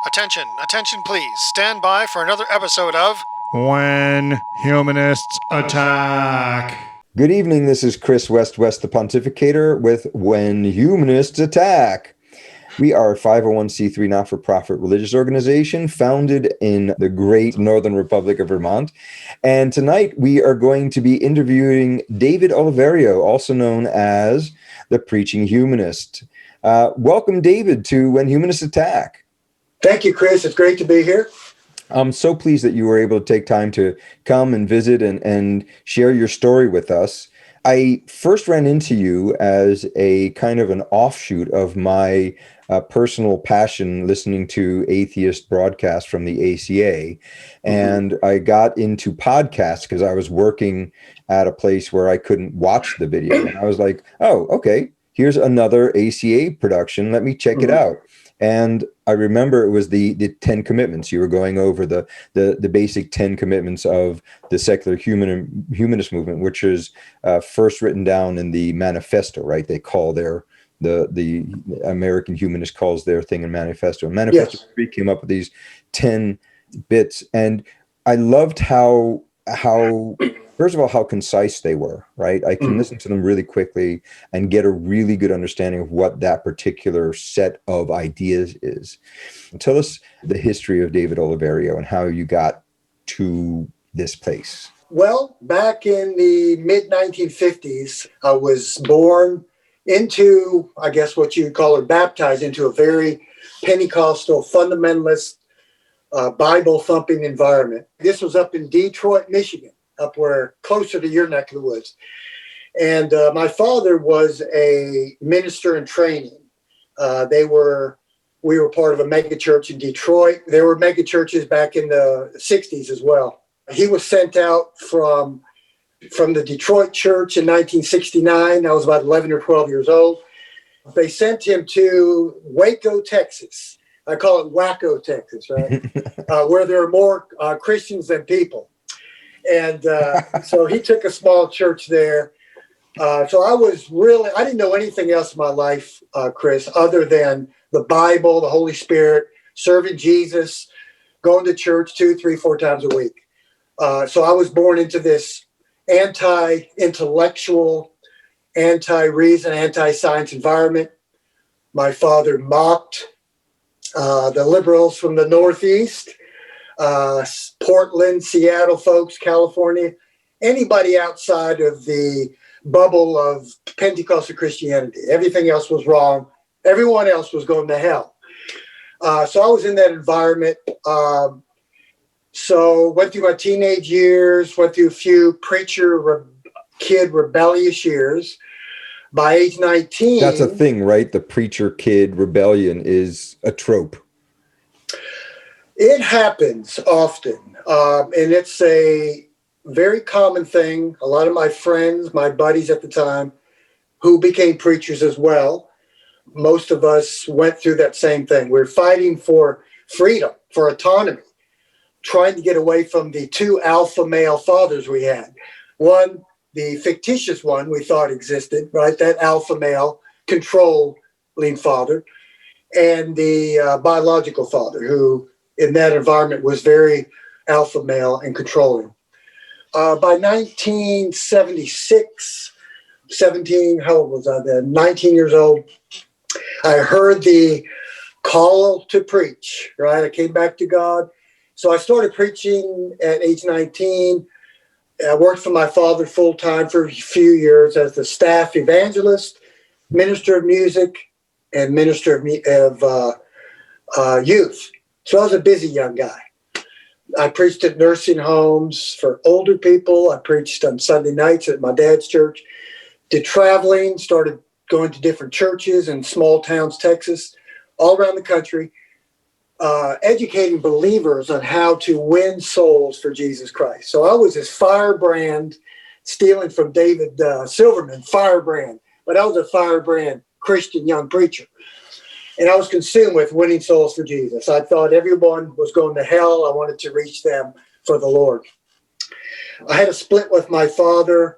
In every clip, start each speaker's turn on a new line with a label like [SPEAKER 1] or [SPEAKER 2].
[SPEAKER 1] Attention, attention please. Stand by for another episode of
[SPEAKER 2] When Humanists Attack.
[SPEAKER 3] Good evening, this is Chris West, the Pontificator, with When Humanists Attack. We are a 501c3 not-for-profit religious organization founded in the great Northern Republic of Vermont. And tonight we are going to be interviewing David Oliverio, also known as the Preaching Humanist. Welcome, David, to When Humanists Attack.
[SPEAKER 4] Thank you, Chris. It's great to be here.
[SPEAKER 3] I'm so pleased that you were able to take time to come and visit and share your story with us. I first ran into you as a kind of an offshoot of my personal passion listening to atheist broadcasts from the ACA. And I got into podcasts because I was working at a place where I couldn't watch the video. And I was like, oh, okay, here's another ACA production. Let me check it out. And I remember it was the 10 commitments. You were going over the basic 10 commitments of the secular humanist movement, which is first written down in the manifesto, right? They call the American Humanist calls their thing a manifesto. Manifesto 3 came up with these 10 bits. And I loved how first of all, how concise they were, right? I can listen to them really quickly and get a really good understanding of what that particular set of ideas is. Tell us the history of David Oliverio and how you got to this place.
[SPEAKER 4] Well, back in the mid-1950s, I was born into, I guess what you'd call it, baptized into a very Pentecostal, fundamentalist, Bible-thumping environment. This was up in Detroit, Michigan, up where closer to your neck of the woods. And my father was a minister in training. We were part of a mega church in Detroit. There were mega churches back in the 60s as well. He was sent out from the Detroit church in 1969. I was about 11 or 12 years old. They sent him to Waco, Texas. I call it Waco, Texas, right? Where there are more Christians than people. And so he took a small church there. So I didn't know anything else in my life, Chris, other than the Bible, the Holy Spirit, serving Jesus, going to church 2, 3, 4 times a week. So I was born into this anti-intellectual, anti-reason, anti-science environment. My father mocked the liberals from the Northeast. Portland, Seattle folks, California, anybody outside of the bubble of Pentecostal Christianity. Everything else was wrong. Everyone else was going to hell. So I was in that environment. So went through my teenage years, went through a few kid rebellious years. By age 19...
[SPEAKER 3] That's a thing, right? The preacher kid rebellion is a trope.
[SPEAKER 4] It happens often, and it's a very common thing. A lot of my friends, my buddies at the time, who became preachers as well, most of us went through that same thing. We're fighting for freedom, for autonomy, trying to get away from the 2 alpha male fathers we had. One, the fictitious one we thought existed, right? That alpha male controlling father, and the biological father who in that environment was very alpha male and controlling. By 1976, 17, how old was I then? 19 years old. I heard the call to preach, right? I came back to God. So I started preaching at age 19. I worked for my father full-time for a few years as the staff evangelist, minister of music, and minister of youth. So I was a busy young guy. I preached at nursing homes for older people. I preached on Sunday nights at my dad's church. Did traveling, started going to different churches in small towns, Texas, all around the country, educating believers on how to win souls for Jesus Christ. So I was this firebrand, stealing from David Silverman, firebrand. But I was a firebrand Christian young preacher. And I was consumed with winning souls for Jesus. I thought everyone was going to hell. I wanted to reach them for the Lord. I had a split with my father,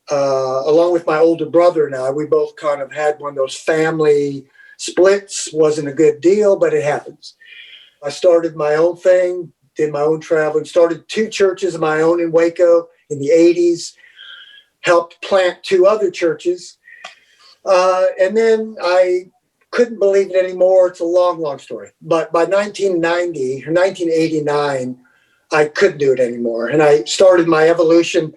[SPEAKER 4] along with my older brother and I. We both kind of had one of those family splits. Wasn't a good deal, but it happens. I started my own thing, did my own traveling, started 2 churches of my own in Waco in the 80s, helped plant 2 other churches. And then I couldn't believe it anymore. It's a long, long story. But by 1990 or 1989, I couldn't do it anymore. And I started my evolution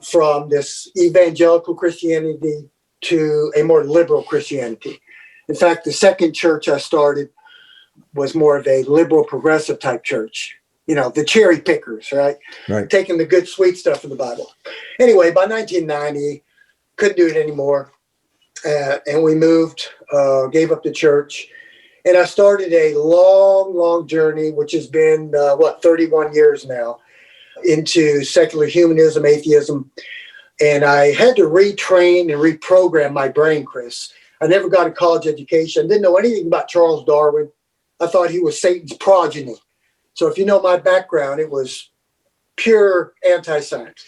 [SPEAKER 4] from this evangelical Christianity to a more liberal Christianity. In fact, the second church I started was more of a liberal progressive type church. You know, the cherry pickers, right? Taking the good, sweet stuff of the Bible. Anyway, by 1990, couldn't do it anymore. And we moved, gave up the church. And I started a long, long journey, which has been, 31 years now, into secular humanism, atheism. And I had to retrain and reprogram my brain, Chris. I never got a college education. Didn't know anything about Charles Darwin. I thought he was Satan's progeny. So if you know my background, it was pure anti-science.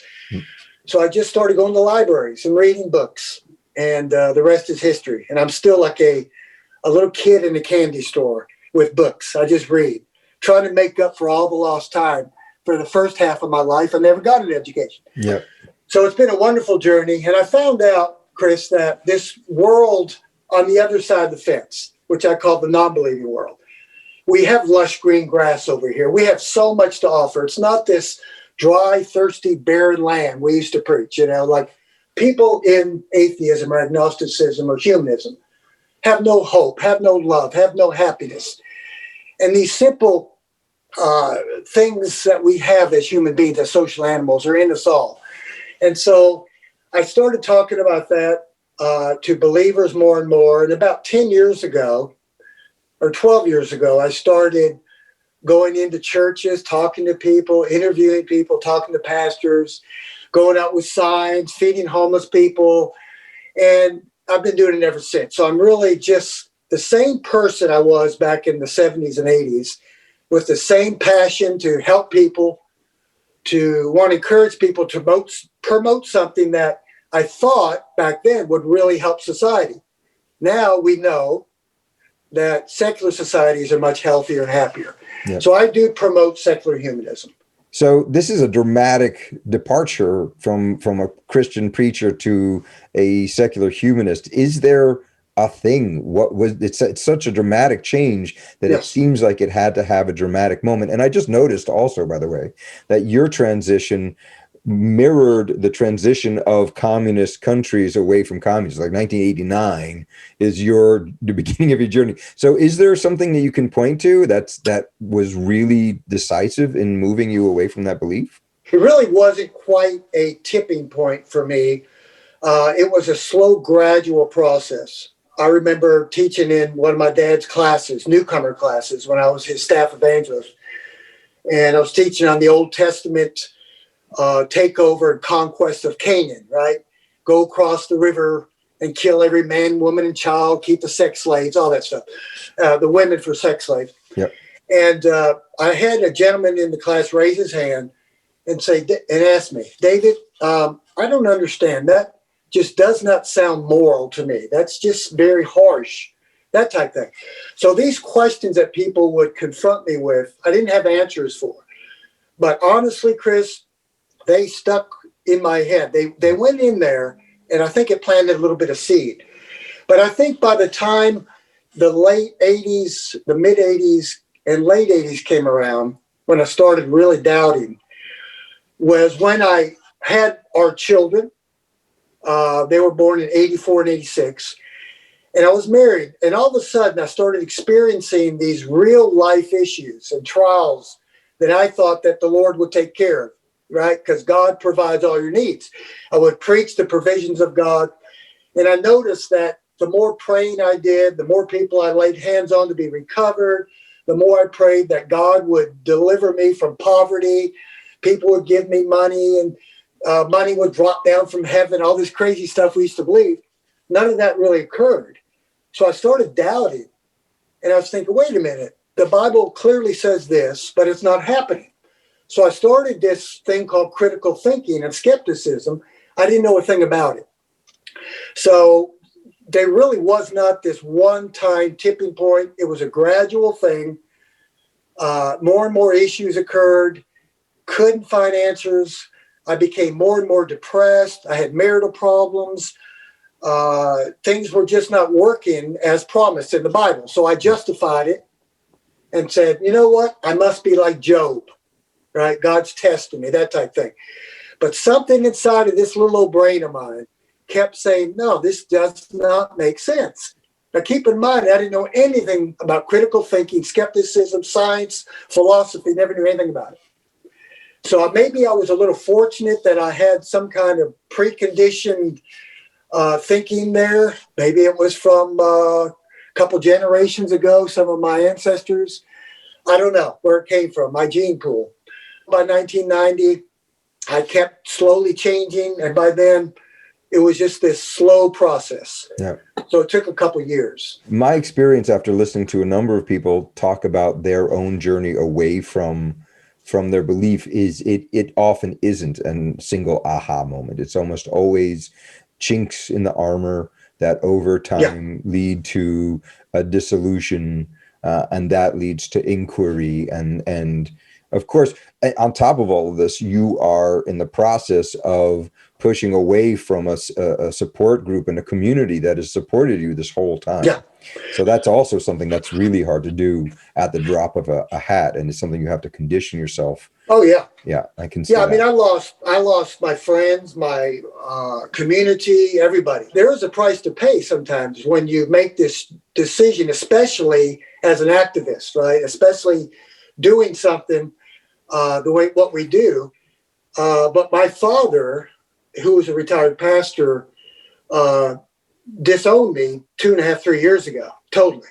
[SPEAKER 4] So I just started going to libraries and reading books. And the rest is history. And I'm still like a little kid in a candy store with books. I just read, trying to make up for all the lost time. For the first half of my life, I never got an education.
[SPEAKER 3] Yep.
[SPEAKER 4] So it's been a wonderful journey. And I found out, Chris, that this world on the other side of the fence, which I call the non-believing world, we have lush green grass over here. We have so much to offer. It's not this dry, thirsty, barren land we used to preach, like people in atheism or agnosticism or humanism have no hope, have no love, have no happiness. And these simple things that we have as human beings, as social animals, are in us all. And so I started talking about that to believers more and more. And about 10 years ago, or 12 years ago, I started going into churches, talking to people, interviewing people, talking to pastors, going out with signs, feeding homeless people. And I've been doing it ever since. So I'm really just the same person I was back in the 70s and 80s, with the same passion to help people, to want to encourage people to promote something that I thought back then would really help society. Now we know that secular societies are much healthier and happier.
[SPEAKER 3] Yep.
[SPEAKER 4] So I do promote secular humanism. So
[SPEAKER 3] this is a dramatic departure from a Christian preacher to a secular humanist. Is there a thing? It's such a dramatic change that It seems like it had to have a dramatic moment. And I just noticed also, by the way, that your transition mirrored the transition of communist countries away from communism. Like 1989 is the beginning of your journey. So is there something that you can point to that was really decisive in moving you away from that belief?
[SPEAKER 4] It really wasn't quite a tipping point for me. It was a slow, gradual process. I remember teaching in one of my dad's classes, newcomer classes, when I was his staff evangelist. And I was teaching on the Old Testament takeover and conquest of Canaan, right? Go across the river and kill every man, woman, and child, keep the sex slaves, all that stuff. The women for sex slaves.
[SPEAKER 3] Yep.
[SPEAKER 4] And I had a gentleman in the class raise his hand and ask me, David, I don't understand. That just does not sound moral to me. That's just very harsh, that type thing. So these questions that people would confront me with, I didn't have answers for. But honestly, Chris, they stuck in my head. They went in there, and I think it planted a little bit of seed. But I think by the time the late 80s, the mid 80s, and late 80s came around, when I started really doubting, was when I had our children. They were born in 84 and 86. And I was married. And all of a sudden, I started experiencing these real life issues and trials that I thought that the Lord would take care of, right? Because God provides all your needs. I would preach the provisions of God. And I noticed that the more praying I did, the more people I laid hands on to be recovered, the more I prayed that God would deliver me from poverty. People would give me money, and money would drop down from heaven, all this crazy stuff we used to believe. None of that really occurred. So I started doubting. And I was thinking, wait a minute, the Bible clearly says this, but it's not happening. So I started this thing called critical thinking and skepticism. I didn't know a thing about it. So there really was not this one-time tipping point. It was a gradual thing. More and more issues occurred, couldn't find answers. I became more and more depressed. I had marital problems. Things were just not working as promised in the Bible. So I justified it and said, you know what? I must be like Job, right? God's testing me, that type thing. But something inside of this little old brain of mine kept saying, no, this does not make sense. Now, keep in mind, I didn't know anything about critical thinking, skepticism, science, philosophy, never knew anything about it. So maybe I was a little fortunate that I had some kind of preconditioned thinking there. Maybe it was from a couple generations ago, some of my ancestors. I don't know where it came from, my gene pool. By 1990, I kept slowly changing, and by then it was just this slow process. Yeah. So it took a couple years.
[SPEAKER 3] My experience after listening to a number of people talk about their own journey away from their belief is it often isn't a single aha moment. It's almost always chinks in the armor that over time lead to a dissolution, and that leads to inquiry. And of course, on top of all of this, you are in the process of pushing away from a support group and a community that has supported you this whole time. Yeah. So that's also something that's really hard to do at the drop of a hat, and it's something you have to condition yourself.
[SPEAKER 4] Oh yeah,
[SPEAKER 3] yeah, I can see.
[SPEAKER 4] Yeah, I mean, I lost my friends, my community, everybody. There is a price to pay sometimes when you make this decision, especially as an activist, right? Especially doing something the way what we do. But my father, who was a retired pastor, disowned me 2.5, 3 years ago, totally.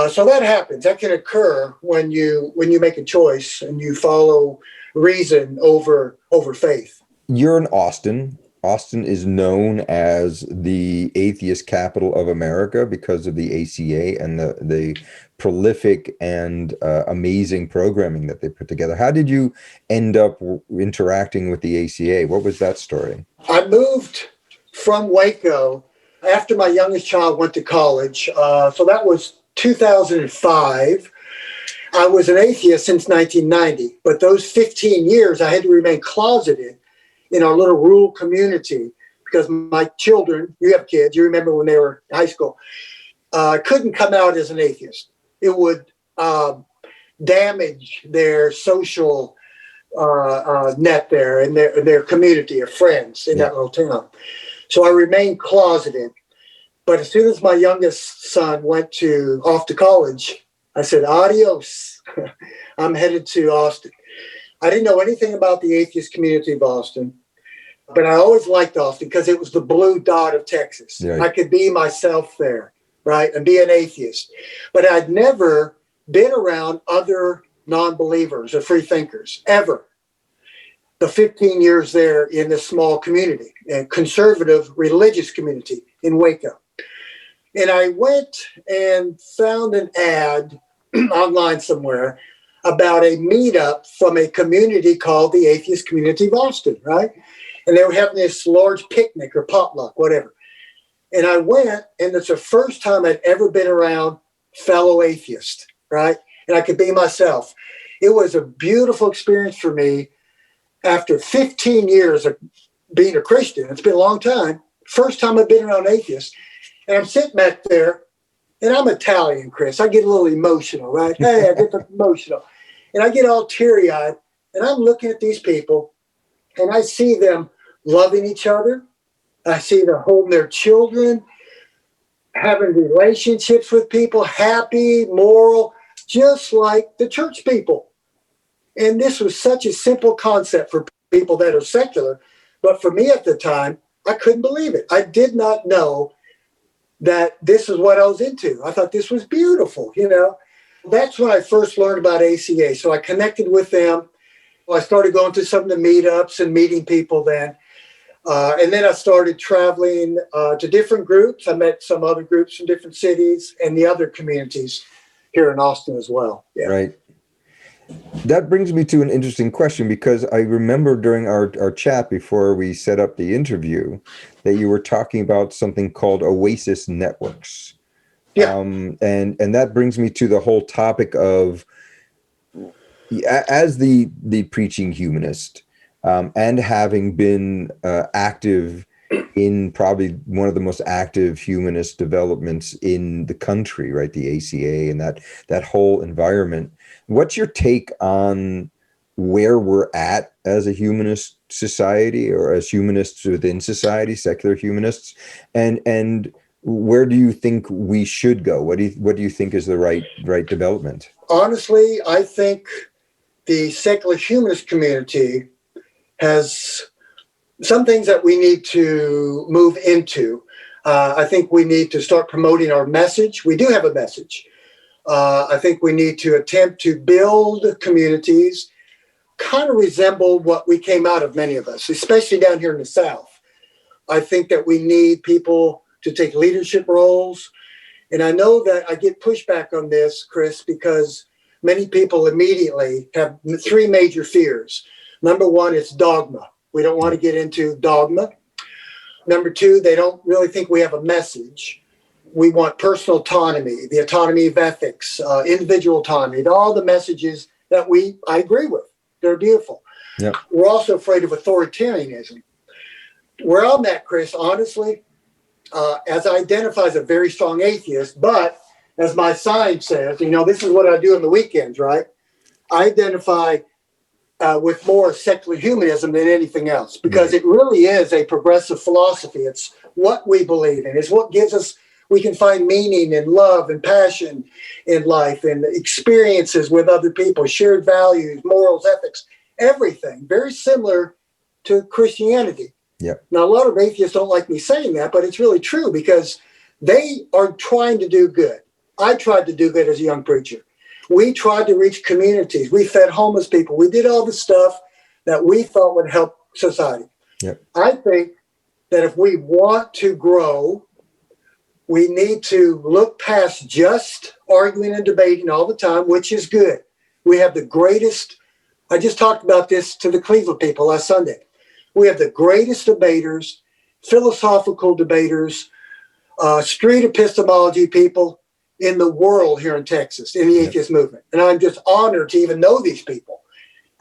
[SPEAKER 4] So that happens. That can occur when you make a choice and you follow reason over faith.
[SPEAKER 3] You're in Austin. Austin is known as the atheist capital of America because of the ACA and the prolific and amazing programming that they put together. How did you end up interacting with the ACA? What was that story?
[SPEAKER 4] I moved from Waco after my youngest child went to college. So that was 2005. I was an atheist since 1990, but those 15 years I had to remain closeted in our little rural community because my children, you have kids, you remember when they were in high school, couldn't come out as an atheist. It would damage their social net there and their community of friends in that little town. So I remained closeted. But as soon as my youngest son went off to college, I said, adios. I'm headed to Austin. I didn't know anything about the atheist community of Austin, but I always liked Austin because it was the blue dot of Texas. Right. I could be myself there, right, and be an atheist. But I'd never been around other non-believers or free thinkers, ever. The 15 years there in this small community, a conservative religious community in Waco. And I went and found an ad online somewhere about a meetup from a community called the Atheist Community of Austin, right? And they were having this large picnic or potluck, whatever. And I went, and it's the first time I'd ever been around fellow atheists, right? And I could be myself. It was a beautiful experience for me after 15 years of being a Christian. It's been a long time. First time I've been around atheists. And I'm sitting back there, and I'm Italian, Chris. I get a little emotional, right? Hey, I get emotional. And I get all teary-eyed, and I'm looking at these people, and I see them loving each other. I see them holding their children, having relationships with people, happy, moral, just like the church people. And this was such a simple concept for people that are secular. But for me at the time, I couldn't believe it. I did not know that this is what I was into. I thought this was beautiful, you know. That's when I first learned about ACA. So I connected with them. I started going to some of the meetups and meeting people then. And then I started traveling to different groups. I met some other groups from different cities and the other communities here in Austin as well. Yeah.
[SPEAKER 3] Right. That brings me to an interesting question, because I remember during our chat before we set up the interview that you were talking about something called Oasis networks. Yeah. And that brings me to the whole topic of As the preaching humanist, and having been active in probably one of the most active humanist developments in the country, right? The ACA and that whole environment. What's your take on where we're at as a humanist society, or as humanists within society, secular humanists, and where do you think we should go? What do you think is the right development?
[SPEAKER 4] Honestly, I think the secular humanist community has some things that we need to move into. I think we need to start promoting our message. We do have a message. I think we need to attempt to build communities kind of resemble what we came out of, many of us, especially down here in the South. I think that we need people to take leadership roles. And I know that I get pushback on this, Chris, because many people immediately have three major fears. Number one is dogma. We don't want to get into dogma. Number two, they don't really think we have a message. We want personal autonomy, the autonomy of ethics, individual autonomy, all the messages that I agree with. They're beautiful.
[SPEAKER 3] Yep.
[SPEAKER 4] We're also afraid of authoritarianism. Where I'm at, Chris, honestly, as I identify as a very strong atheist, but as my sign says, this is what I do on the weekends, right? I identify with more secular humanism than anything else, because it really is a progressive philosophy. It's what we believe in. It's what gives us, we can find meaning and love and passion in life and experiences with other people, shared values, morals, ethics, everything. Very similar to Christianity.
[SPEAKER 3] Yep.
[SPEAKER 4] Now, a lot of atheists don't like me saying that, but it's really true, because they are trying to do good. I tried to do good as a young preacher. We tried to reach communities. We fed homeless people. We did all the stuff that we thought would help society.
[SPEAKER 3] Yep.
[SPEAKER 4] I think that if we want to grow, we need to look past just arguing and debating all the time, which is good. We have the greatest, I just talked about this to the Cleveland people last Sunday. We have the greatest debaters, philosophical debaters, street epistemology people in the world here in Texas, in the atheist movement. And I'm just honored to even know these people.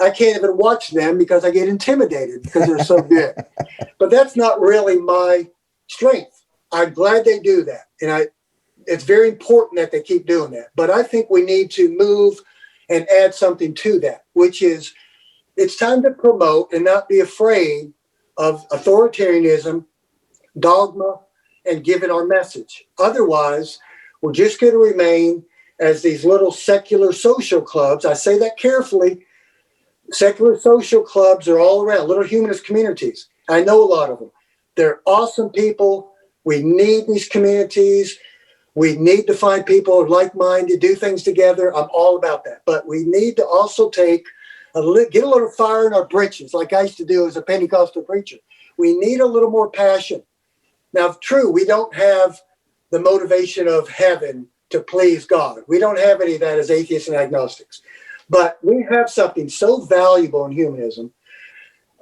[SPEAKER 4] I can't even watch them because I get intimidated because they're so good. But that's not really my strength. I'm glad they do that. And it's very important that they keep doing that. But I think we need to move and add something to that, which is it's time to promote and not be afraid of authoritarianism, dogma, and giving our message. Otherwise, we're just going to remain as these little secular social clubs. I say that carefully. Secular social clubs are all around, little humanist communities. I know a lot of them. They're awesome people. We need these communities. We need to find people like-minded, do things together. I'm all about that. But we need to also get a little fire in our britches, like I used to do as a Pentecostal preacher. We need a little more passion. Now, true, we don't have the motivation of heaven to please God. We don't have any of that as atheists and agnostics. But we have something so valuable in humanism.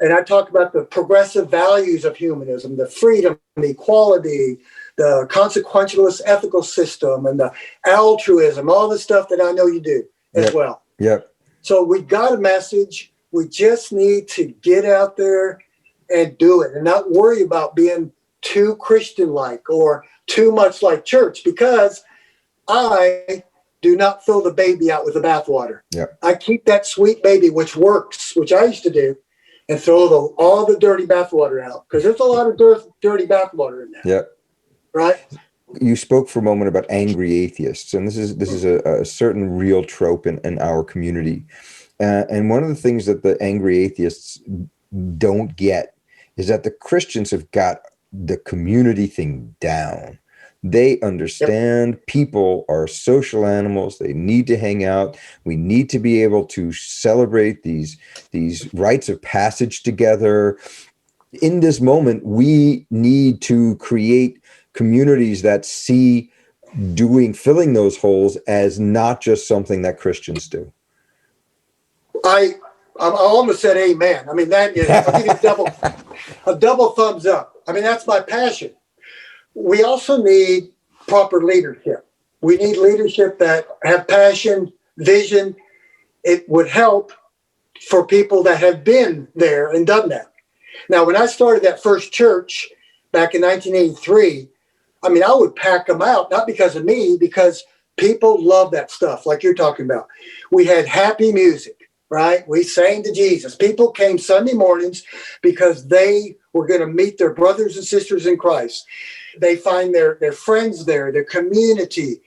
[SPEAKER 4] And I talk about the progressive values of humanism, the freedom, the equality, the consequentialist ethical system, and the altruism, all the stuff that I know you do as well.
[SPEAKER 3] Yep.
[SPEAKER 4] So we got a message. We just need to get out there and do it and not worry about being too Christian-like or too much like church, because I do not throw the baby out with the bathwater.
[SPEAKER 3] Yep.
[SPEAKER 4] I keep that sweet baby, which works, which I used to do, and throw all the dirty bathwater out, because there's a lot of dirty bathwater in there.
[SPEAKER 3] Yep.
[SPEAKER 4] Right?
[SPEAKER 3] You spoke for a moment about angry atheists, and this is a certain real trope in our community. And one of the things that the angry atheists don't get is that the Christians have got the community thing down. They understand people are social animals. They need to hang out. We need to be able to celebrate these rites of passage together. In this moment, we need to create communities that see filling those holes as not just something that Christians do.
[SPEAKER 4] I almost said amen. I mean, that is, I'll give you a double thumbs up. I mean, that's my passion. We also need proper leadership. We need leadership that have passion, vision, it would help for people that have been there and done that. Now, when I started that first church back in 1983, I mean, I would pack them out, not because of me, because people love that stuff, like you're talking about. We had happy music, right? We sang to Jesus. People came Sunday mornings because they were going to meet their brothers and sisters in Christ. They find their friends there, their community,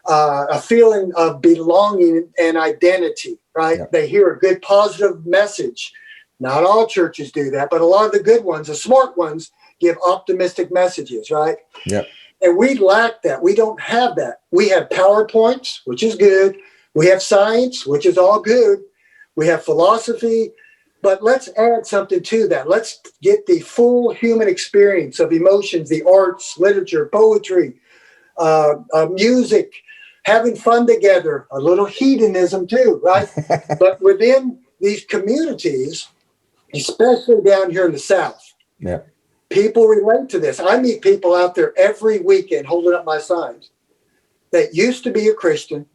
[SPEAKER 4] a feeling of belonging and identity, right?
[SPEAKER 3] Yep.
[SPEAKER 4] They hear a good, positive message. Not all churches do that, but a lot of the good ones, the smart ones, give optimistic messages, right?
[SPEAKER 3] Yep.
[SPEAKER 4] And we lack that. We don't have that. We have PowerPoints, which is good. We have science, which is all good. We have philosophy, but let's add something to that. Let's get the full human experience of emotions, the arts, literature, poetry, music, having fun together, a little hedonism too, right? But within these communities, especially down here in the South,
[SPEAKER 3] Yeah.
[SPEAKER 4] people relate to this. I meet people out there every weekend holding up my signs that used to be a Christian.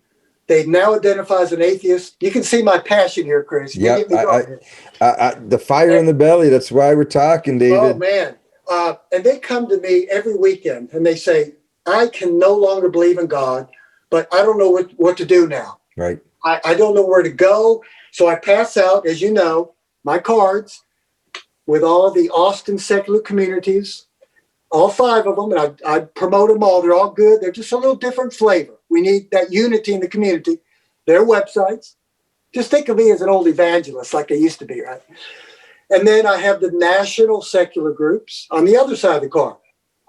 [SPEAKER 4] They now identify as an atheist. You can see my passion here, Chris. You
[SPEAKER 3] Yeah.
[SPEAKER 4] get me going.
[SPEAKER 3] The fire in the belly. That's why we're talking, David.
[SPEAKER 4] Oh, man. And they come to me every weekend and they say, I can no longer believe in God, but I don't know what to do now.
[SPEAKER 3] Right.
[SPEAKER 4] I don't know where to go. So I pass out, as you know, my cards with all the Austin secular communities, all 5 of them, and I promote them all. They're all good. They're just a little different flavor. We need that unity in the community. Their websites. Just think of me as an old evangelist like I used to be, right? And then I have the national secular groups on the other side of the coin.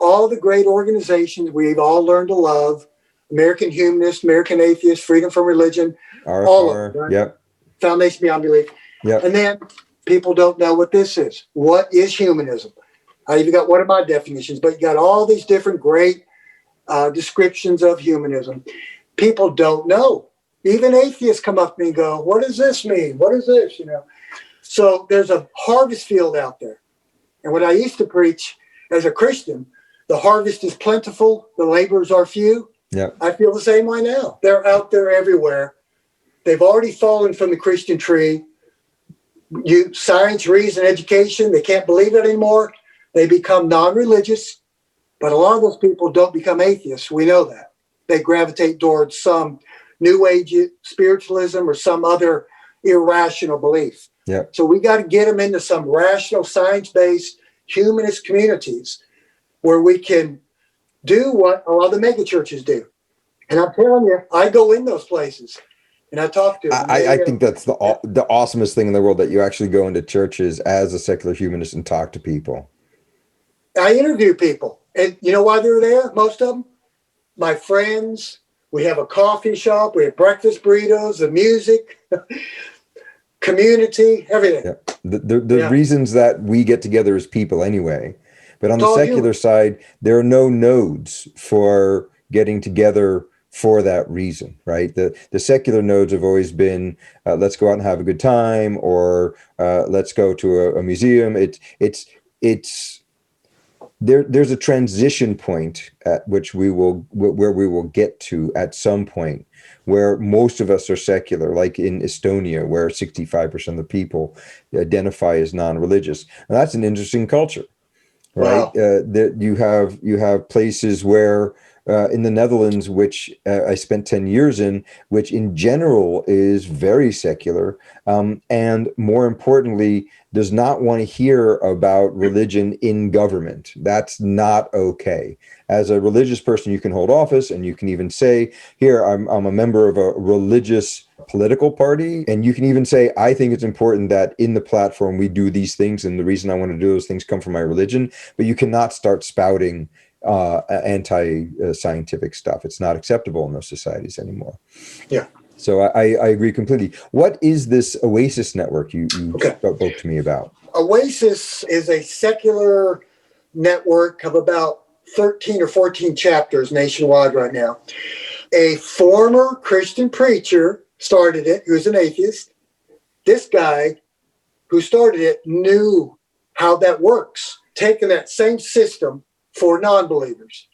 [SPEAKER 4] All the great organizations we've all learned to love, American Humanists, American Atheists, Freedom from Religion, all of them, right?
[SPEAKER 3] Yep.
[SPEAKER 4] Foundation Beyond Belief.
[SPEAKER 3] Yep.
[SPEAKER 4] And then people don't know what this is. What is humanism? I even got one of my definitions, but you got all these different great descriptions of humanism. People don't know. Even atheists come up to me and go, what does this mean? What is this? You know? So there's a harvest field out there. And what I used to preach as a Christian, the harvest is plentiful, the laborers are few.
[SPEAKER 3] Yep.
[SPEAKER 4] I feel the same way now. They're out there everywhere. They've already fallen from the Christian tree. Science, reason, education, they can't believe it anymore. They become non-religious. But a lot of those people don't become atheists. We know that. They gravitate towards some New Age spiritualism or some other irrational belief.
[SPEAKER 3] Yeah.
[SPEAKER 4] So we got to get them into some rational, science-based humanist communities where we can do what a lot of the mega churches do. And I'm telling you, I go in those places and I talk to them.
[SPEAKER 3] I think that's the awesomest thing in the world, that you actually go into churches as a secular humanist and talk to people.
[SPEAKER 4] I interview people. And you know why they're there? Most of them? My friends. We have a coffee shop. We have breakfast burritos, the music, community, everything.
[SPEAKER 3] Yeah. The reasons that we get together as people anyway. But on the secular side, there are no nodes for getting together for that reason, right? The secular nodes have always been, let's go out and have a good time, or let's go to a museum. There's a transition point at which we will get to at some point, where most of us are secular, like in Estonia, where 65% of the people identify as non-religious. And that's an interesting culture, right?
[SPEAKER 4] Wow.
[SPEAKER 3] That you have places where in the Netherlands, which I spent 10 years in, which in general is very secular, and more importantly, does not want to hear about religion in government. That's not okay. As a religious person, you can hold office, and you can even say, here, I'm a member of a religious political party. And you can even say, I think it's important that in the platform we do these things, and the reason I want to do those things come from my religion. But you cannot start spouting anti-scientific stuff. It's not acceptable in those societies anymore.
[SPEAKER 4] Yeah.
[SPEAKER 3] So I agree completely. What is this Oasis network you spoke to me about?
[SPEAKER 4] Oasis is a secular network of about 13 or 14 chapters nationwide right now. A former Christian preacher started it, who's an atheist. This guy who started it knew how that works, taking that same system for non-believers.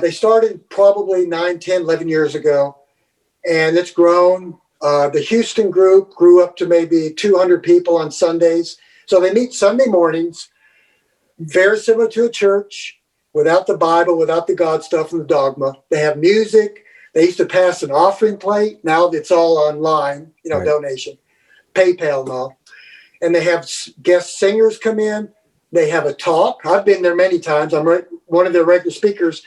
[SPEAKER 4] They started probably 9, 10, 11 years ago, and it's grown. The Houston group grew up to maybe 200 people on Sundays. So they meet Sunday mornings, very similar to a church, without the Bible, without the God stuff and the dogma. They have music. They used to pass an offering plate. Now it's all online,
[SPEAKER 3] Right.
[SPEAKER 4] donation, PayPal and all. And they have guest singers come in. They have a talk. I've been there many times. I'm one of their regular speakers.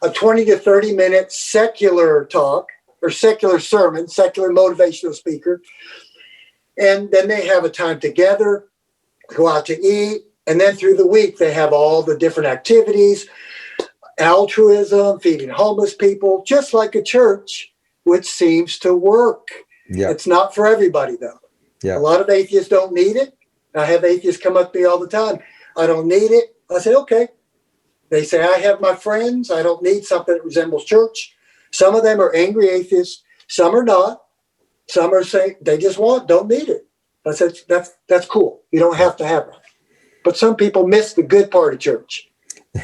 [SPEAKER 4] A 20 to 30 minute secular talk or secular sermon, secular motivational speaker. And then they have a time together, go out to eat. And then through the week, they have all the different activities, altruism, feeding homeless people, just like a church, which seems to work.
[SPEAKER 3] Yeah.
[SPEAKER 4] It's not for everybody, though.
[SPEAKER 3] Yeah.
[SPEAKER 4] A lot of atheists don't need it. I have atheists come up to me all the time. I don't need it. I say, okay. They say, I have my friends. I don't need something that resembles church. Some of them are angry atheists. Some are not. Some are saying they just don't need it. I said, that's cool. You don't have to have it. But some people miss the good part of church.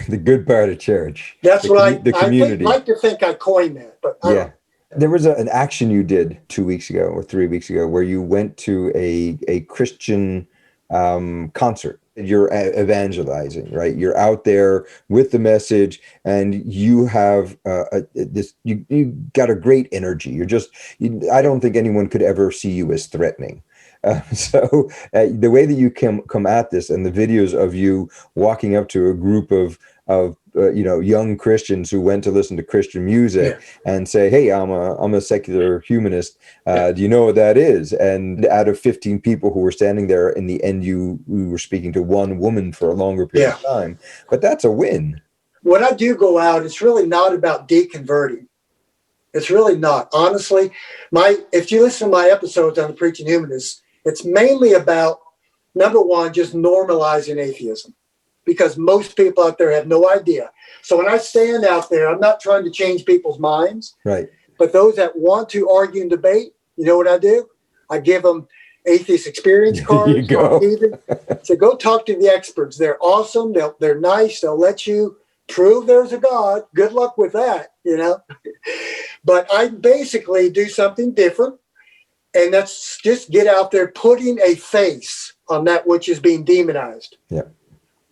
[SPEAKER 3] The good part of church.
[SPEAKER 4] That's
[SPEAKER 3] the community.
[SPEAKER 4] I like to think I coined that. But I don't.
[SPEAKER 3] There was an action you did 2 weeks ago or 3 weeks ago where you went to a Christian concert. You're evangelizing, right? You're out there with the message, and you have you got a great energy. I don't think anyone could ever see you as threatening. So the way that you come at this, and the videos of you walking up to a group of young Christians who went to listen to Christian music and say, "Hey, I'm a secular humanist. Do you know what that is?" And out of 15 people who were standing there, in the end, you were speaking to one woman for a longer period of time. But that's a win.
[SPEAKER 4] When I do go out, it's really not about deconverting. It's really not. Honestly, if you listen to my episodes on the Preaching Humanists, it's mainly about, number one, just normalizing atheism, because most people out there have no idea. So when I stand out there, I'm not trying to change people's minds.
[SPEAKER 3] Right.
[SPEAKER 4] But those that want to argue and debate, you know what I do? I give them atheist experience cards.
[SPEAKER 3] You go.
[SPEAKER 4] So go talk to the experts. They're awesome. They're nice. They'll let you prove there's a God. Good luck with that, But I basically do something different. And that's just get out there, putting a face on that which is being demonized.
[SPEAKER 3] Yeah.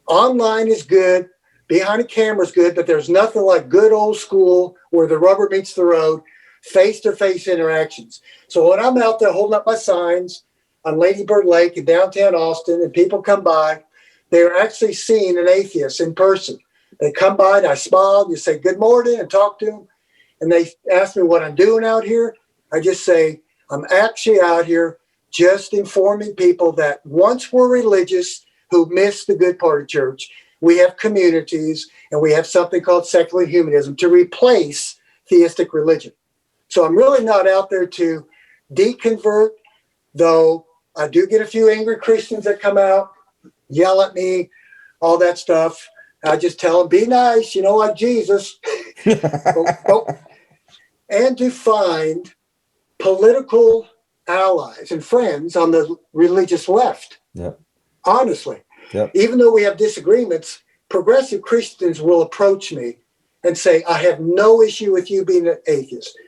[SPEAKER 4] Online is good. Behind a camera is good, but there's nothing like good old school where the rubber meets the road, face-to-face interactions. So when I'm out there holding up my signs on Lady Bird Lake in downtown Austin, and people come by, they're actually seeing an atheist in person. They come by and I smile, you say good morning and talk to them. And they ask me what I'm doing out here. I just say, I'm actually out here just informing people that once were religious who missed the good part of church. We have communities, and we have something called secular humanism to replace theistic religion. So I'm really not out there to deconvert, though I do get a few angry Christians that come out, yell at me, all that stuff. I just tell them, be nice, like Jesus. And to find political allies and friends on the religious left.
[SPEAKER 3] Yeah.
[SPEAKER 4] Honestly.
[SPEAKER 3] Yep.
[SPEAKER 4] Even though we have disagreements, progressive Christians will approach me and say, I have no issue with you being an atheist.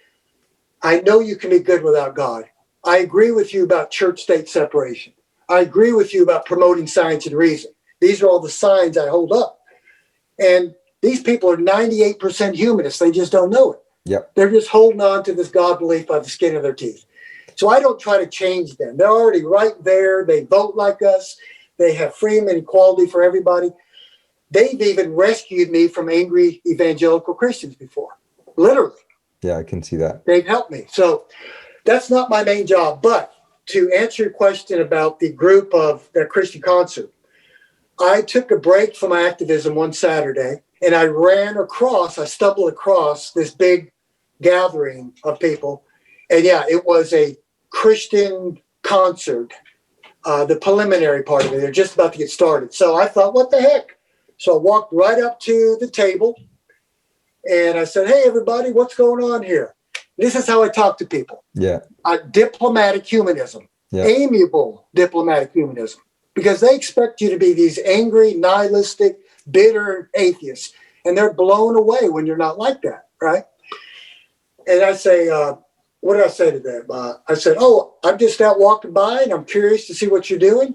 [SPEAKER 4] I know you can be good without God. I agree with you about church-state separation. I agree with you about promoting science and reason. These are all the signs I hold up. And these people are 98% humanists. They just don't know it.
[SPEAKER 3] Yep.
[SPEAKER 4] They're just holding on to this God belief by the skin of their teeth. So I don't try to change them. They're already right there. They vote like us. They have freedom and equality for everybody. They've even rescued me from angry evangelical Christians before. Literally.
[SPEAKER 3] Yeah, I can see that.
[SPEAKER 4] They've helped me. So that's not my main job. But to answer your question about the group of that Christian concert, I took a break from my activism one Saturday, and I stumbled across this big gathering of people. And yeah, it was a Christian concert, the preliminary part of it. They're just about to get started. So I thought, what the heck? So I walked right up to the table and I said, hey, everybody, what's going on here? This is how I talk to people.
[SPEAKER 3] Yeah.
[SPEAKER 4] Diplomatic humanism, amiable diplomatic humanism, because they expect you to be these angry, nihilistic, bitter atheists. And they're blown away when you're not like that, right? And I say, what did I say to them? I said, "Oh, I'm just out walking by and I'm curious to see what you're doing."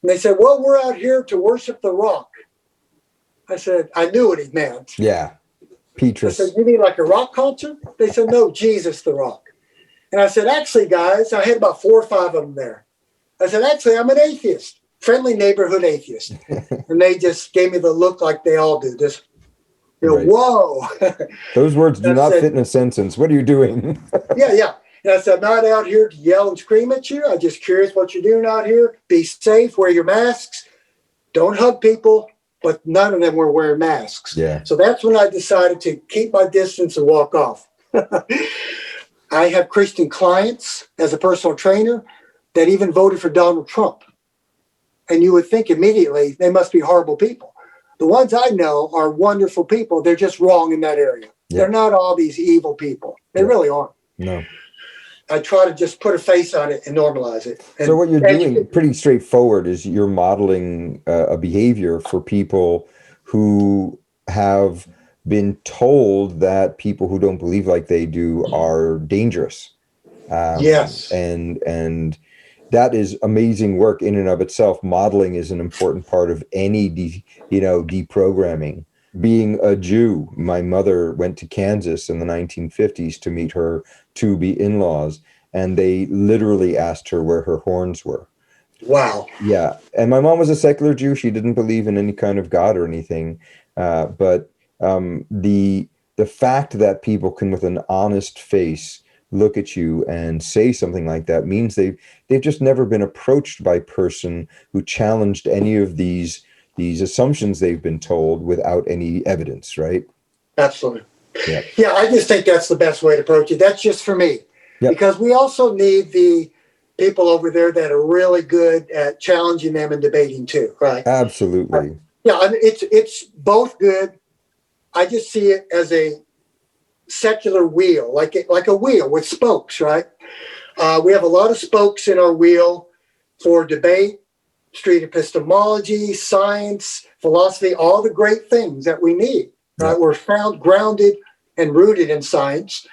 [SPEAKER 4] And they said, "Well, we're out here to worship the rock." I said, I knew what he meant.
[SPEAKER 3] Yeah.
[SPEAKER 4] I
[SPEAKER 3] Petrus.
[SPEAKER 4] said, "You mean like a rock concert?" They said, "No, Jesus the rock." And I said, "Actually, guys," I had about 4 or 5 of them there. I said, "Actually, I'm an atheist, friendly neighborhood atheist." And they just gave me the look like they all do. Just,
[SPEAKER 3] Right.
[SPEAKER 4] whoa.
[SPEAKER 3] Those words do
[SPEAKER 4] I
[SPEAKER 3] not
[SPEAKER 4] said,
[SPEAKER 3] fit in a sentence. What are you doing?
[SPEAKER 4] yeah. And I said, "I'm not out here to yell and scream at you. I'm just curious what you're doing out here. Be safe, wear your masks. Don't hug people." But none of them were wearing masks.
[SPEAKER 3] Yeah.
[SPEAKER 4] So that's when I decided to keep my distance and walk off. I have Christian clients as a personal trainer that even voted for Donald Trump. And you would think immediately they must be horrible people. The ones I know are wonderful people. They're just wrong in that area.
[SPEAKER 3] Yeah.
[SPEAKER 4] They're not all these evil people. They really aren't.
[SPEAKER 3] No.
[SPEAKER 4] I try to just put a face on it and normalize it.
[SPEAKER 3] So what you're doing, pretty straightforward, is you're modeling a behavior for people who have been told that people who don't believe like they do are dangerous.
[SPEAKER 4] Yes.
[SPEAKER 3] And that is amazing work in and of itself. Modeling is an important part of any deprogramming. Being a Jew, my mother went to Kansas in the 1950s to meet her to-be in-laws, and they literally asked her where her horns were.
[SPEAKER 4] Wow.
[SPEAKER 3] Yeah. And my mom was a secular Jew. She didn't believe in any kind of God or anything. But the fact that people can, with an honest face, look at you and say something like that means they've just never been approached by a person who challenged any of these assumptions they've been told without any evidence, right?
[SPEAKER 4] Absolutely.
[SPEAKER 3] Yeah.
[SPEAKER 4] Yeah, I just think that's the best way to approach it. That's just for me.
[SPEAKER 3] Yep.
[SPEAKER 4] Because we also need the people over there that are really good at challenging them and debating too, right?
[SPEAKER 3] Absolutely.
[SPEAKER 4] Yeah, I mean, it's both good. I just see it as a secular wheel, like a wheel with spokes, right? We have a lot of spokes in our wheel for debate, street epistemology, science, philosophy, all the great things that we need, right?
[SPEAKER 3] Yep.
[SPEAKER 4] We're found grounded and rooted in science.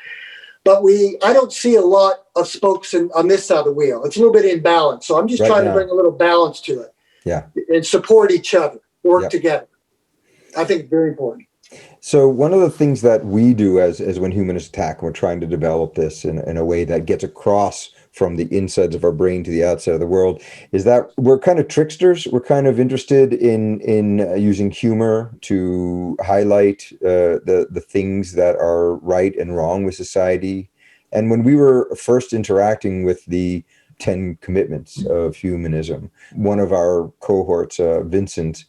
[SPEAKER 4] But I don't see a lot of spokes on this side of the wheel. It's a little bit imbalanced. So I'm just
[SPEAKER 3] Right
[SPEAKER 4] trying
[SPEAKER 3] now.
[SPEAKER 4] to bring a little balance to it.
[SPEAKER 3] Yeah.
[SPEAKER 4] And support each other, work
[SPEAKER 3] Yep.
[SPEAKER 4] together. I think it's very important.
[SPEAKER 3] So one of the things that we do as When Humanists Attack, we're trying to develop this in a way that gets across from the insides of our brain to the outside of the world, is that we're kind of tricksters. We're kind of interested in using humor to highlight the things that are right and wrong with society. And when we were first interacting with the 10 commitments of humanism, one of our cohorts, Vincent,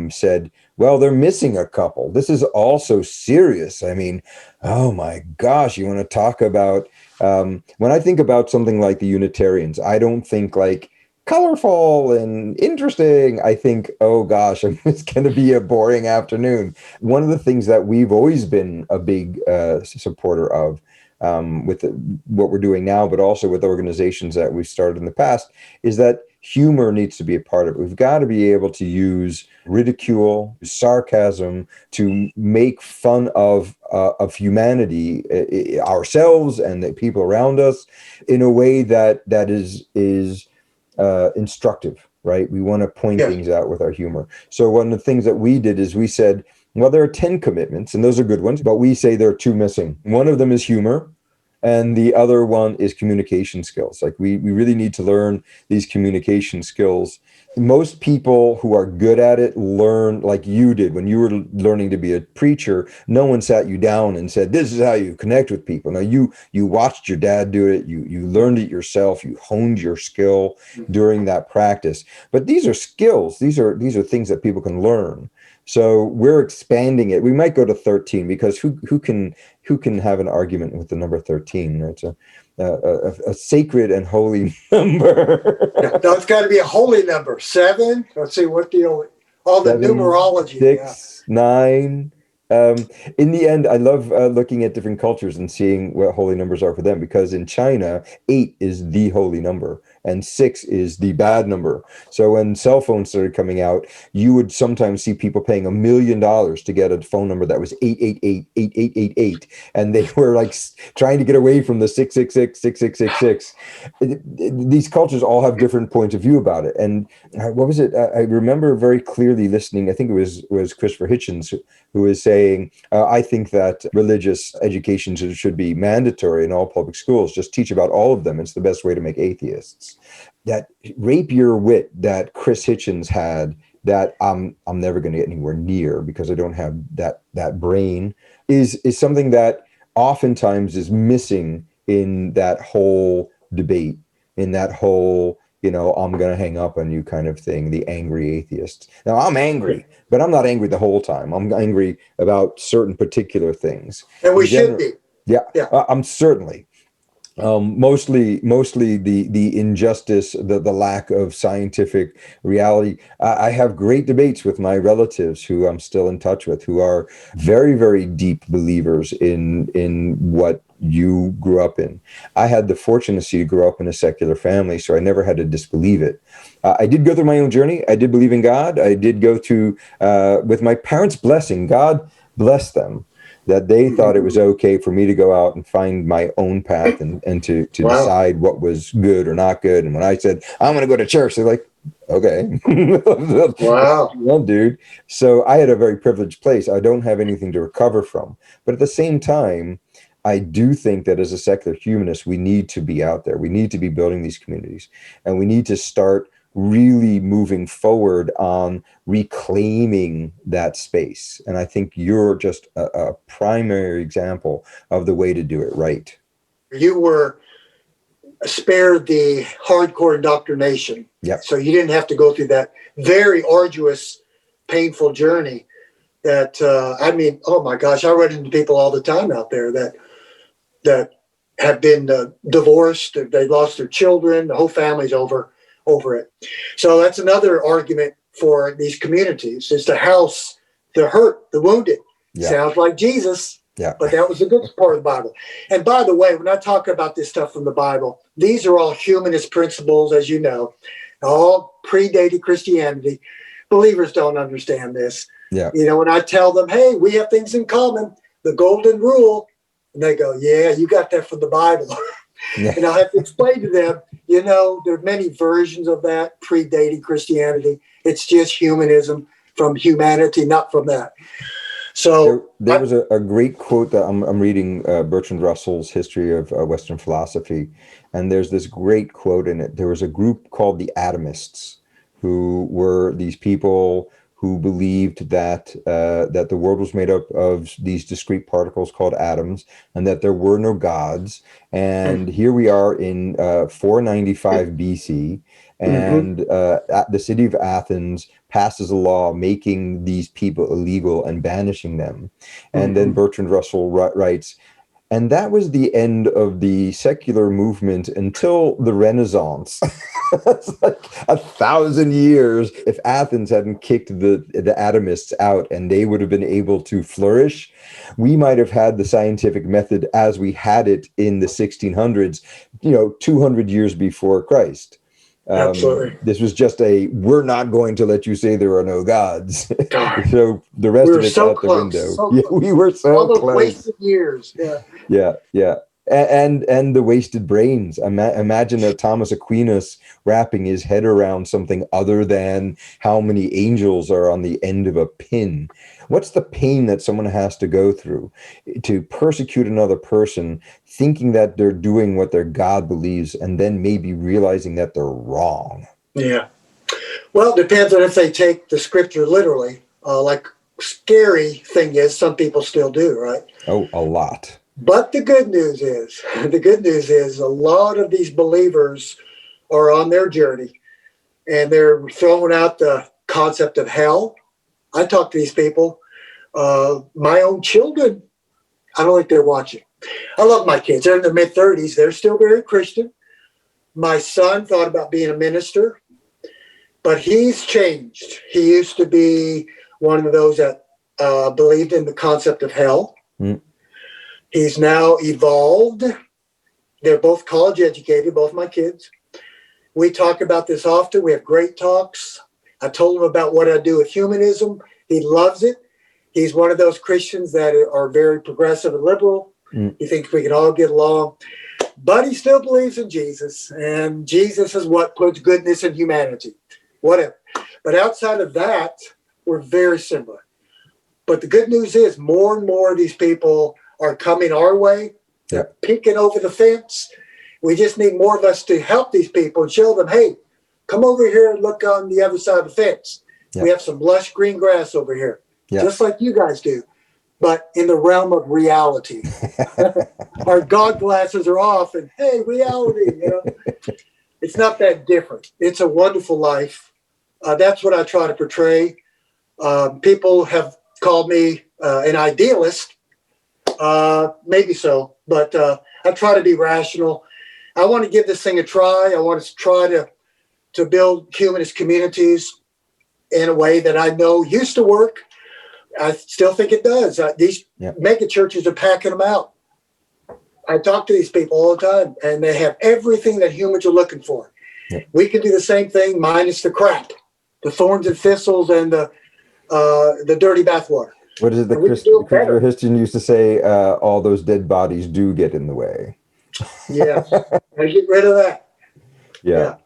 [SPEAKER 3] said, "Well, they're missing a couple. This is also serious. I mean, oh my gosh, you want to talk about..." When I think about something like the Unitarians, I don't think like colorful and interesting. I think, oh gosh, it's going to be a boring afternoon. One of the things that we've always been a big supporter of, with what we're doing now, but also with organizations that we've started in the past, is that humor needs to be a part of it. We've got to be able to use ridicule, sarcasm to make fun of humanity, ourselves and the people around us, in a way that is instructive, right? We want to point things out with our humor. So one of the things that we did is we said, well, there are 10 commitments, and those are good ones, but we say there are 2 missing. One of them is humor, and the other one is communication skills. Like we really need to learn these communication skills. Most people who are good at it learn like you did when you were learning to be a preacher. No one sat you down and said, "This is how you connect with people." Now you watched your dad do it. You learned it yourself. You honed your skill during that practice. But these are skills. These are things that people can learn. So we're expanding it. We might go to 13, because who can have an argument with the number 13? It's a sacred and holy number.
[SPEAKER 4] No, it's got to be a holy number. 7. Let's see what all the
[SPEAKER 3] 7,
[SPEAKER 4] numerology.
[SPEAKER 3] 6, 9. In the end, I love looking at different cultures and seeing what holy numbers are for them, because in China, 8 is the holy number. and 6 is the bad number. So when cell phones started coming out, you would sometimes see people paying $1 million to get a phone number that was 888-8888, and they were like trying to get away from the 666-6666. These cultures all have different points of view about it. And what was it? I remember very clearly listening, I think it was Christopher Hitchens, who was saying, I think that religious education should be mandatory in all public schools. Just teach about all of them. It's the best way to make atheists. That rapier wit that Chris Hitchens had, that I'm never going to get anywhere near because I don't have that brain, is something that oftentimes is missing in that whole debate, in that whole, I'm going to hang up on you kind of thing, the angry atheist. Now, I'm angry, but I'm not angry the whole time. I'm angry about certain particular things.
[SPEAKER 4] And we should be.
[SPEAKER 3] Yeah. I'm certainly. Mostly the injustice, the lack of scientific reality. I have great debates with my relatives who I'm still in touch with, who are very, very deep believers in what you grew up in. I had the fortune to grow up in a secular family, so I never had to disbelieve it. I did go through my own journey. I did believe in God. I did go through, with my parents' blessing, God bless them, that they thought it was okay for me to go out and find my own path and to decide what was good or not good. And when I said, I'm going to go to church, they're like, okay.
[SPEAKER 4] Wow.
[SPEAKER 3] Well, dude. So I had a very privileged place. I don't have anything to recover from. But at the same time, I do think that as a secular humanist, we need to be out there. We need to be building these communities. And we need to start really moving forward on reclaiming that space. And I think you're just a primary example of the way to do it right.
[SPEAKER 4] You were spared the hardcore indoctrination.
[SPEAKER 3] Yep.
[SPEAKER 4] So you didn't have to go through that very arduous, painful journey that, oh my gosh, I run into people all the time out there that have been divorced, they lost their children, the whole family's over it. So that's another argument for these communities, is to house the hurt, the wounded.
[SPEAKER 3] Yeah.
[SPEAKER 4] Sounds like Jesus,
[SPEAKER 3] Yeah.
[SPEAKER 4] but that was a good part of the Bible. And by the way, when I talk about this stuff from the Bible, these are all humanist principles, as you know, all predated Christianity. Believers don't understand this.
[SPEAKER 3] Yeah.
[SPEAKER 4] When I tell them, hey, we have things in common, the golden rule, and they go, yeah, you got that from the Bible.
[SPEAKER 3] Yeah.
[SPEAKER 4] And I have to explain to them, there are many versions of that predating Christianity. It's just humanism from humanity, not from that. So
[SPEAKER 3] there was a great quote that I'm reading, Bertrand Russell's History of Western Philosophy, and there's this great quote in it. There was a group called the Atomists, who were these people who believed that the world was made up of these discrete particles called atoms, and that there were no gods. And here we are in 495 BC, and the city of Athens passes a law making these people illegal and banishing them. And then Bertrand Russell writes, and that was the end of the secular movement until the Renaissance. It's like 1,000 years. If Athens hadn't kicked the atomists out and they would have been able to flourish, we might have had the scientific method as we had it in the 1600s, 200 years before Christ.
[SPEAKER 4] Absolutely.
[SPEAKER 3] This was just we're not going to let you say there are no gods. So the rest of it's out the window. We were so close.
[SPEAKER 4] Wasted years.
[SPEAKER 3] Yeah. And the wasted brains. Imagine a Thomas Aquinas wrapping his head around something other than how many angels are on the end of a pin. What's the pain that someone has to go through to persecute another person, thinking that they're doing what their God believes, and then maybe realizing that they're wrong?
[SPEAKER 4] Yeah. Well, it depends on if they take the scripture literally. Like, scary thing is, some people still do, right?
[SPEAKER 3] Oh, a lot.
[SPEAKER 4] But the good news is a lot of these believers are on their journey, and they're throwing out the concept of hell. I talk to these people. My own children, I don't think they're watching. I love my kids. They're in their mid-30s. They're still very Christian. My son thought about being a minister, but he's changed. He used to be one of those that believed in the concept of hell. He's now evolved. They're both college educated, both my kids. We talk about this often. We have great talks. I told him about what I do with humanism. He loves it. He's one of those Christians that are very progressive and liberal. He thinks we can all get along. But he still believes in Jesus. And Jesus is what puts goodness in humanity. Whatever. But outside of that, we're very similar. But the good news is more and more of these people are coming our way. They're peeking over the fence. We just need more of us to help these people and show them, hey, come over here and look on the other side of the fence. We have some lush green grass over here, just like you guys do, but in the realm of reality. Our God glasses are off and, hey, reality, It's not that different. It's a wonderful life. That's what I try to portray. People have called me an idealist. Maybe so, but I try to be rational. I want to give this thing a try. I want to try to build humanist communities in a way that I know used to work. I still think it does. These mega churches are packing them out. I talk to these people all the time, and they have everything that humans are looking for. We can do the same thing minus the crap, the thorns and thistles, and the dirty bathwater.
[SPEAKER 3] What is it that Christopher Hitchens used to say? All those dead bodies do get in the way.
[SPEAKER 4] Yes, I get rid of that. Yeah.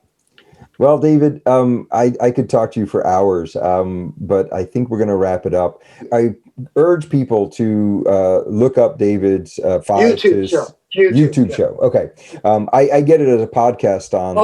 [SPEAKER 3] Well, David, I could talk to you for hours, but I think we're going to wrap it up. I urge people to look up David's
[SPEAKER 4] YouTube
[SPEAKER 3] show. Okay, I get it as a podcast on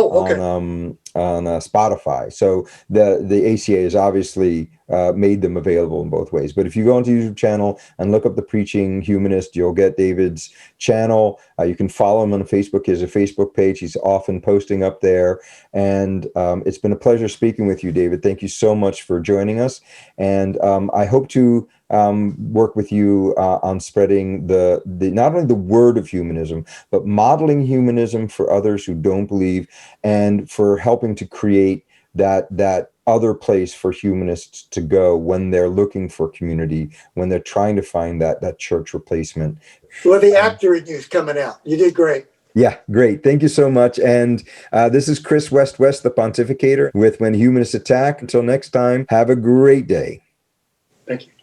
[SPEAKER 3] Spotify. So the ACA has obviously made them available in both ways. But if you go onto YouTube channel and look up the Preaching Humanist, you'll get David's channel. You can follow him on Facebook. He has a Facebook page. He's often posting up there. And it's been a pleasure speaking with you, David. Thank you so much for joining us. And I hope to work with you on spreading the not only the word of humanism, but modeling humanism for others who don't believe, and for helping to create that other place for humanists to go when they're looking for community, when they're trying to find that church replacement.
[SPEAKER 4] Well, the actor in you is coming out. You did great.
[SPEAKER 3] Yeah, great. Thank you so much. And this is Chris West, the Pontificator, with When Humanists Attack. Until next time, have a great day.
[SPEAKER 4] Thank you.